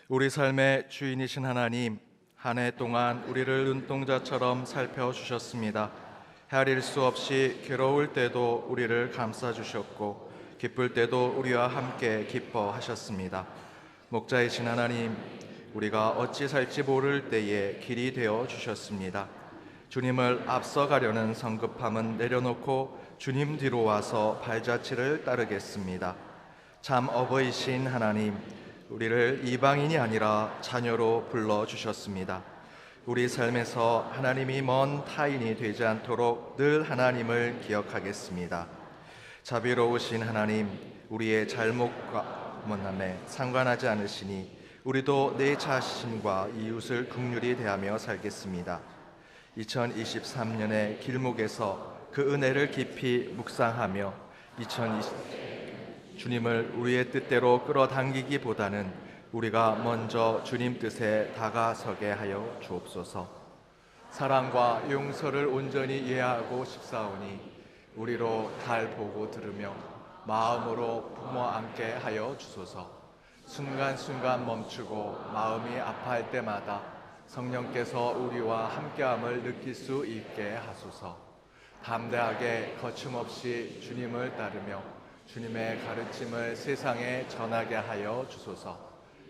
우리 삶의 주인이신 하나님, 한 해 동안 우리를 눈동자처럼 살펴주셨습니다. 헤아릴 수 없이 괴로울 때도 우리를 감싸주셨고 기쁠 때도 우리와 함께 기뻐하셨습니다. 목자이신 하나님, 우리가 어찌 살지 모를 때에 길이 되어 주셨습니다. 주님을 앞서가려는 성급함은 내려놓고 주님 뒤로 와서 발자취를 따르겠습니다. 참 어버이신 하나님, 우리를 이방인이 아니라 자녀로 불러주셨습니다. 우리 삶에서 하나님이 먼 타인이 되지 않도록 늘 하나님을 기억하겠습니다. 자비로우신 하나님, 우리의 잘못과 못남에 상관하지 않으시니 우리도 내 자신과 이웃을 긍휼히 대하며 살겠습니다. 2023년의 길목에서 그 은혜를 깊이 묵상하며 주님을 우리의 뜻대로 끌어당기기보다는 우리가 먼저 주님 뜻에 다가서게 하여 주옵소서. 사랑과 용서를 온전히 이해하고 싶사오니 우리로 달 보고 들으며 마음으로 품어 안게 하여 주소서. 순간순간 멈추고 마음이 아파할 때마다 성령께서 우리와 함께함을 느낄 수 있게 하소서. 담대하게 거침없이 주님을 따르며 주님의 가르침을 세상에 전하게 하여 주소서.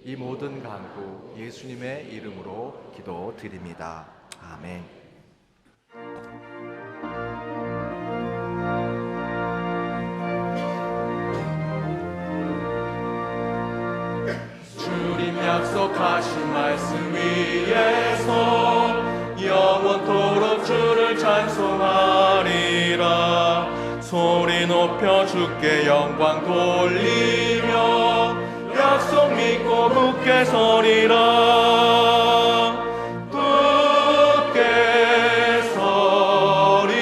이 모든 간구 예수님의 이름으로 기도드립니다. 아멘. 주님 약속하신 말씀 위에서 영원토록 주를 찬송하리라. 소리 높여 주께 영광 돌리며 약속 믿고 굳게 서리라. 굳게 서리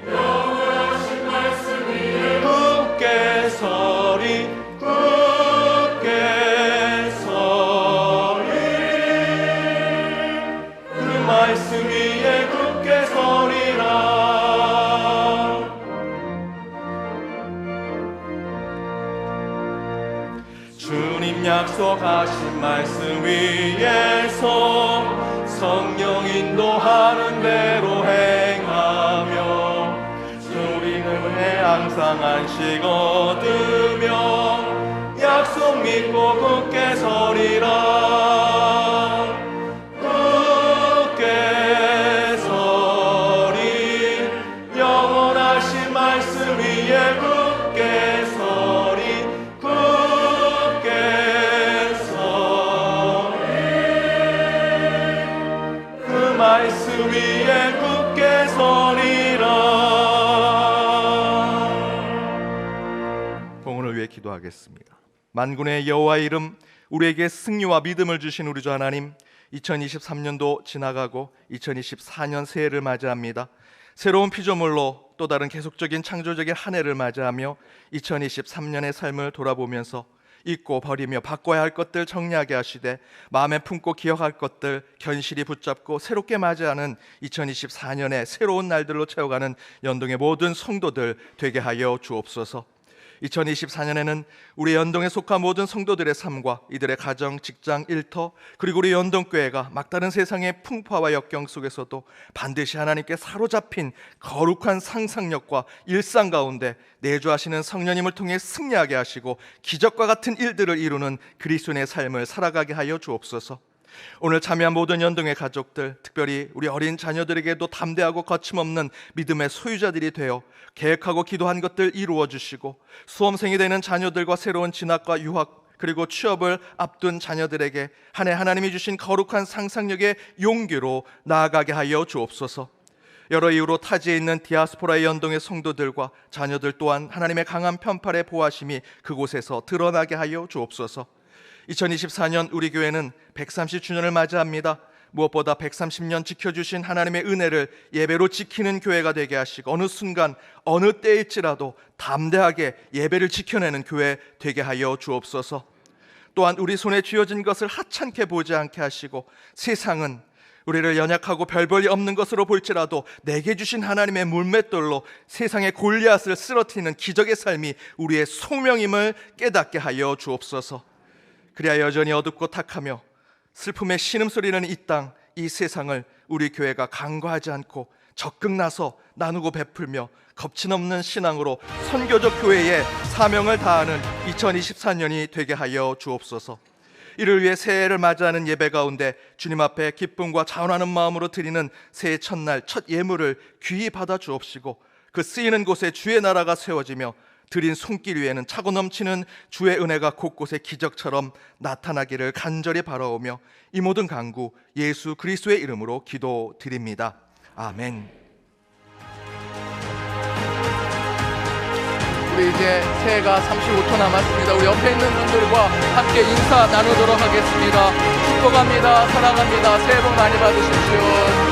영원하신 말씀 위에 굳게 서리 굳게 서리 그 말씀 위에 굳게 서리라. 주님 약속하신 말씀 위에서 성령 인도하는 대로 행하며 우리는 항상 안식 얻으며 약속 믿고 굳게 서리라. 굳게 서리 영원하신 말씀 위에 굳게 서리. 굳게 서리 그 말씀 위에 굳게 서리라. 봉헌을 위해 기도하겠습니다. 만군의 여호와의 이름, 우리에게 승리와 믿음을 주신 우리 주 하나님, 2023년도 지나가고 2024년 새해를 맞이합니다. 새로운 피조물로 또 다른 계속적인 창조적인 한 해를 맞이하며 2023년의 삶을 돌아보면서 잊고 버리며 바꿔야 할 것들 정리하게 하시되, 마음에 품고 기억할 것들 견실히 붙잡고 새롭게 맞이하는 2024년의 새로운 날들로 채워가는 연동의 모든 성도들 되게 하여 주옵소서. 2024년에는 우리 연동에 속한 모든 성도들의 삶과 이들의 가정, 직장, 일터, 그리고 우리 연동교회가 막다른 세상의 풍파와 역경 속에서도 반드시 하나님께 사로잡힌 거룩한 상상력과 일상 가운데 내주하시는 성령님을 통해 승리하게 하시고 기적과 같은 일들을 이루는 그리스도인의 삶을 살아가게 하여 주옵소서. 오늘 참여한 모든 연동의 가족들, 특별히 우리 어린 자녀들에게도 담대하고 거침없는 믿음의 소유자들이 되어 계획하고 기도한 것들 이루어 주시고, 수험생이 되는 자녀들과 새로운 진학과 유학 그리고 취업을 앞둔 자녀들에게 한 해 하나님이 주신 거룩한 상상력의 용기로 나아가게 하여 주옵소서. 여러 이유로 타지에 있는 디아스포라의 연동의 성도들과 자녀들 또한 하나님의 강한 편팔의 보호하심이 그곳에서 드러나게 하여 주옵소서. 2024년 우리 교회는 130주년을 맞이합니다. 무엇보다 130년 지켜주신 하나님의 은혜를 예배로 지키는 교회가 되게 하시고, 어느 순간 어느 때일지라도 담대하게 예배를 지켜내는 교회 되게 하여 주옵소서. 또한 우리 손에 쥐어진 것을 하찮게 보지 않게 하시고, 세상은 우리를 연약하고 별 볼일 없는 것으로 볼지라도 내게 주신 하나님의 물맷돌로 세상의 골리앗을 쓰러뜨리는 기적의 삶이 우리의 소명임을 깨닫게 하여 주옵소서. 그래야 여전히 어둡고 탁하며 슬픔의 신음소리는 이 땅, 이 세상을 우리 교회가 간과하지 않고 적극 나서 나누고 베풀며 겁진없는 신앙으로 선교적 교회의 사명을 다하는 2024년이 되게 하여 주옵소서. 이를 위해 새해를 맞이하는 예배 가운데 주님 앞에 기쁨과 자원하는 마음으로 드리는 새해 첫날 첫 예물을 귀히 받아 주옵시고, 그 쓰이는 곳에 주의 나라가 세워지며 드린 손길 위에는 차고 넘치는 주의 은혜가 곳곳에 기적처럼 나타나기를 간절히 바라오며, 이 모든 간구 예수 그리스도의 이름으로 기도드립니다. 아멘. 우리 이제 새해가 35초 남았습니다. 우리 옆에 있는 분들과 함께 인사 나누도록 하겠습니다. 축복합니다. 사랑합니다. 새해 복 많이 받으십시오.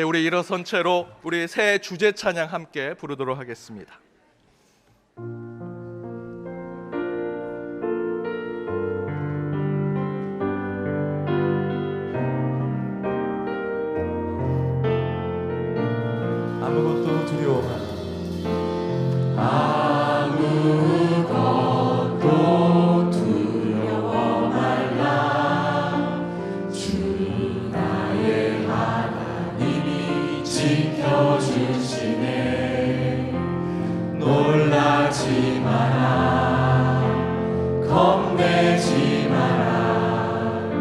우리 일어선 채로 우리 새해 주제 찬양 함께 부르도록 하겠습니다. 아무것도 두려워하지 아무것도 두려워 말라. 주 나의 하나님이 지켜주시네. 놀라지 마라. 겁내지 마라.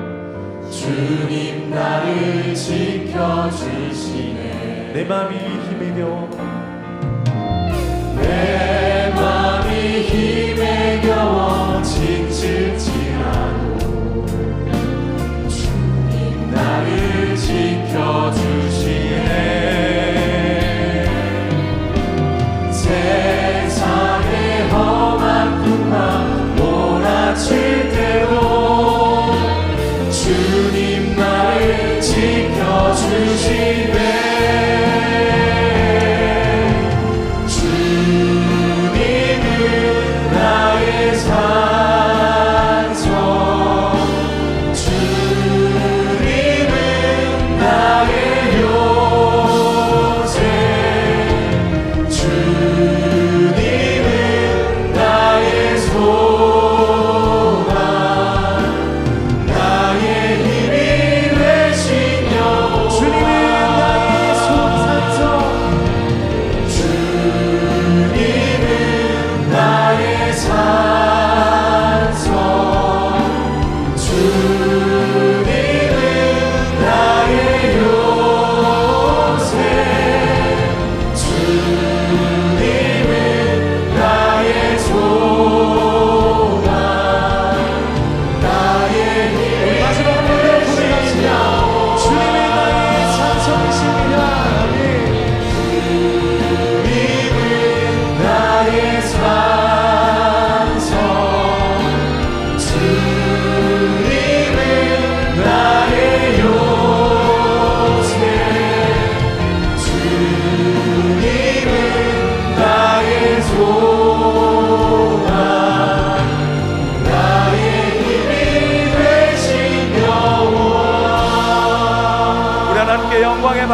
주님 나를 지켜주시네. 내 맘이 힘이 겨워 내 맘이 힘에 겨워 지칠지라도 주님 나를 지켜주시네. 세상의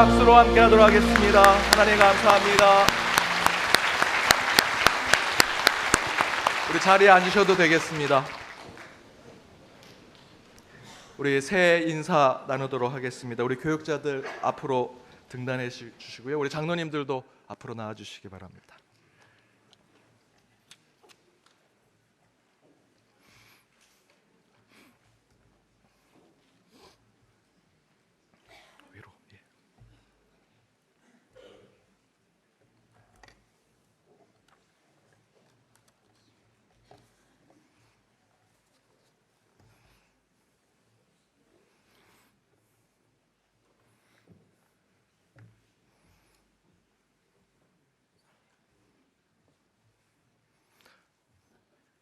박수로 함께하도록 하겠습니다. 하나님 감사합니다. 우리 자리에 앉으셔도 되겠습니다. 우리 새해 인사 나누도록 하겠습니다. 우리 교육자들 앞으로 등단해 주시고요. 우리 장로님들도 앞으로 나와 주시기 바랍니다.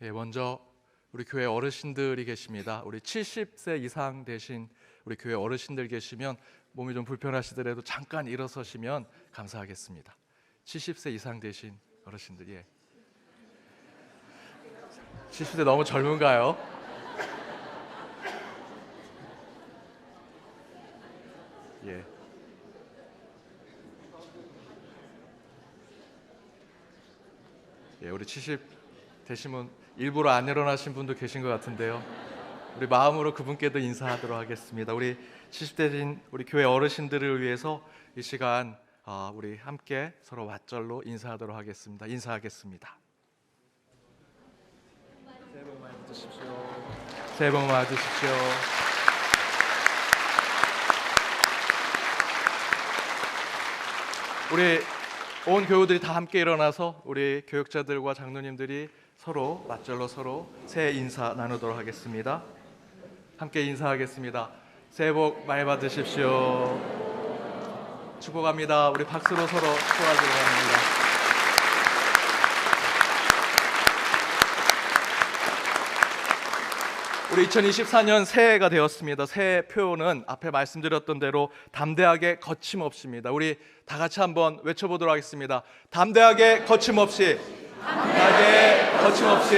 예, 먼저 우리 교회 어르신들이 계십니다. 우리 70세 이상 되신 우리 교회 어르신들 계시면 몸이 좀 불편하시더라도 잠깐 일어서시면 감사하겠습니다. 70세 이상 되신 어르신들, 예. 70대 너무 젊은가요? 예. 예, 우리 70 되시면 일부러 안 일어나신 분도 계신 것 같은데요. 우리 마음으로 그분께도 인사하도록 하겠습니다. 우리 70대인 우리 교회 어르신들을 위해서 이 시간 우리 함께 서로 왓절로 인사하도록 하겠습니다. 인사하겠습니다. 새해 복 많이 받으십시오. 새해 복 많이 받으십시오. 우리 온 교우들이 다 함께 일어나서 우리 교육자들과 장로님들이 서로 맞절로 서로 새해 인사 나누도록 하겠습니다. 함께 인사하겠습니다. 새해 복 많이 받으십시오. 축복합니다. 우리 박수로 서로 축복하도록 합니다. 우리 2024년 새해가 되었습니다. 새해 표현은 앞에 말씀드렸던 대로 담대하게 거침없이입니다. 우리 다 같이 한번 외쳐보도록 하겠습니다. 담대하게 거침없이. 담대하게 거침없이.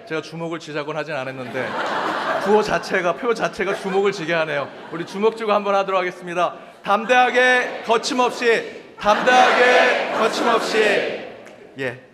제가 주목을 지자곤 하진 않았는데 구호 자체가, 표 자체가 주목을 지게 하네요. 우리 주목 주고 한번 하도록 하겠습니다. 담대하게 거침없이. 담대하게 거침없이. 예.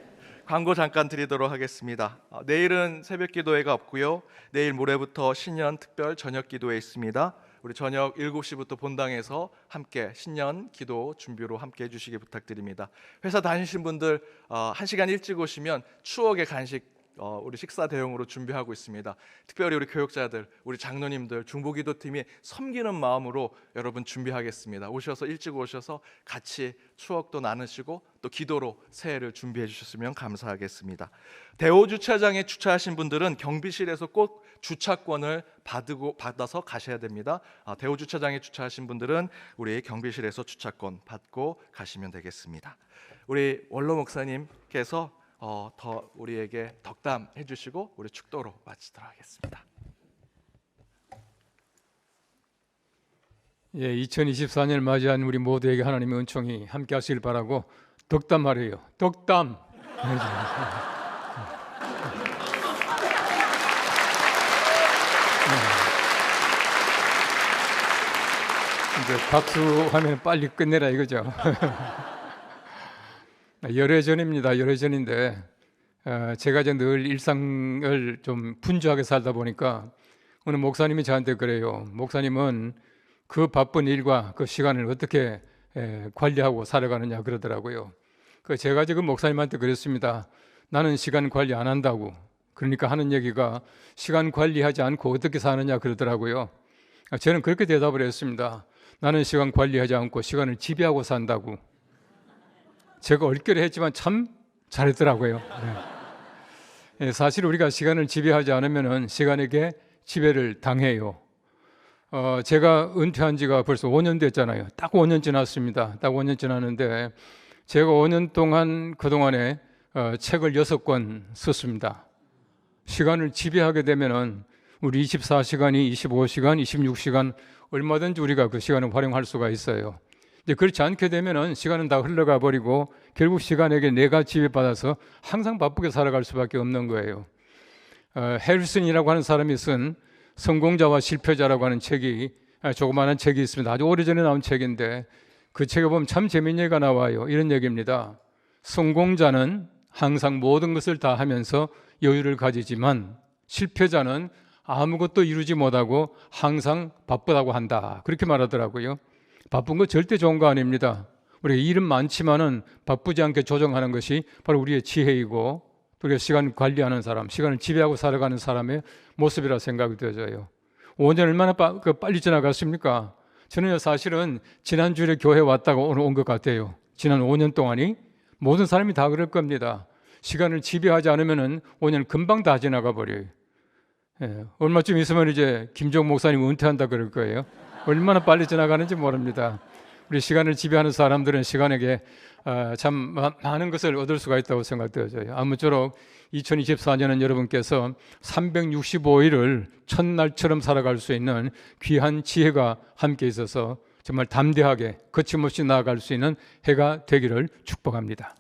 광고 잠깐 드리도록 하겠습니다. 내일은 새벽 기도회가 없고요. 내일 모레부터 신년 특별 저녁 기도회 있습니다. 우리 저녁 7시부터 본당에서 함께 신년 기도 준비로 함께 해주시기 부탁드립니다. 회사 다니신 분들 1시간 일찍 오시면 추억의 간식 우리 식사 대용으로 준비하고 있습니다. 특별히 우리 교육자들, 우리 장로님들, 중보기도팀이 섬기는 마음으로 여러분 준비하겠습니다. 오셔서 일찍 오셔서 같이 추억도 나누시고 또 기도로 새해를 준비해 주셨으면 감사하겠습니다. 대호주차장에 주차하신 분들은 경비실에서 꼭 주차권을 받아서 가셔야 됩니다. 대호주차장에 주차하신 분들은 우리 경비실에서 주차권 받고 가시면 되겠습니다. 우리 원로 목사님께서 더 우리에게 덕담 해주시고 우리 축도로 마치도록 하겠습니다. 예, 2024년을 맞이한 우리 모두에게 하나님의 은총이 함께 하시길 바라고 덕담 말이에요. 덕담. 이제 박수하면 빨리 끝내라 이거죠. 열애전입니다. 열애전인데 제가 이제 늘 일상을 좀 분주하게 살다 보니까 어느 목사님이 저한테 그래요. 목사님은 그 바쁜 일과 그 시간을 어떻게 관리하고 살아가느냐 그러더라고요. 제가 지금 목사님한테 그랬습니다. 나는 시간 관리 안 한다고. 그러니까 하는 얘기가 시간 관리하지 않고 어떻게 사느냐 그러더라고요. 저는 그렇게 대답을 했습니다. 나는 시간 관리하지 않고 시간을 지배하고 산다고. 제가 얼결에 했지만 참 잘했더라고요. 네. 사실 우리가 시간을 지배하지 않으면 시간에게 지배를 당해요. 제가 은퇴한 지가 벌써 5년 됐잖아요. 딱 5년 지났습니다. 딱 5년 지났는데 제가 5년 동안 그동안에 책을 6권 썼습니다. 시간을 지배하게 되면은 우리 24시간이 25시간, 26시간 얼마든지 우리가 그 시간을 활용할 수가 있어요. 그렇지 않게 되면은 시간은 다 흘러가 버리고 결국 시간에게 내가 지배받아서 항상 바쁘게 살아갈 수밖에 없는 거예요. 해리슨이라고 하는 사람이 쓴 성공자와 실패자라고 하는 책이 조그마한 책이 있습니다. 아주 오래전에 나온 책인데 그 책에 보면 참 재미있는 얘기가 나와요. 이런 얘기입니다. 성공자는 항상 모든 것을 다 하면서 여유를 가지지만 실패자는 아무것도 이루지 못하고 항상 바쁘다고 한다. 그렇게 말하더라고요. 바쁜 거 절대 좋은 거 아닙니다. 우리가 일은 많지만은 바쁘지 않게 조정하는 것이 바로 우리의 지혜이고 또 우리가 시간 관리하는 사람, 시간을 지배하고 살아가는 사람의 모습이라 생각이 되어져요. 5년 얼마나 빨리 지나갔습니까? 저는 사실은 지난주에 교회 왔다가 오늘 온 것 같아요. 지난 5년 동안이 모든 사람이 다 그럴 겁니다. 시간을 지배하지 않으면 5년 금방 다 지나가 버려요. 얼마쯤 있으면 이제 김종 목사님 은퇴한다 그럴 거예요. 얼마나 빨리 지나가는지 모릅니다. 우리 시간을 지배하는 사람들은 시간에게 참 많은 것을 얻을 수가 있다고 생각되어져요. 아무쪼록 2024년은 여러분께서 365일을 첫날처럼 살아갈 수 있는 귀한 지혜가 함께 있어서 정말 담대하게 거침없이 나아갈 수 있는 해가 되기를 축복합니다.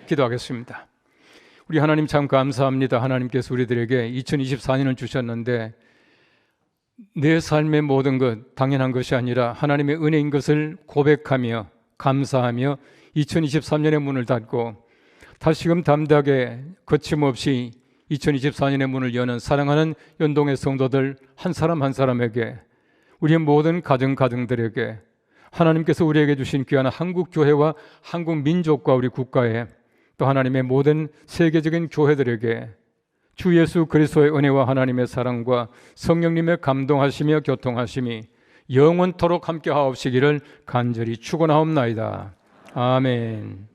기도하겠습니다. 우리 하나님 참 감사합니다. 하나님께서 우리들에게 2024년을 주셨는데 내 삶의 모든 것 당연한 것이 아니라 하나님의 은혜인 것을 고백하며 감사하며 2023년의 문을 닫고 다시금 담대하게 거침없이 2024년의 문을 여는 사랑하는 연동의 성도들 한 사람 한 사람에게 우리의 모든 가정들에게 하나님께서 우리에게 주신 귀한 한국 교회와 한국 민족과 우리 국가에 또 하나님의 모든 세계적인 교회들에게 주 예수 그리스도의 은혜와 하나님의 사랑과 성령님의 감동하시며 교통하심이 영원토록 함께 하옵시기를 간절히 축원하옵나이다. 아멘.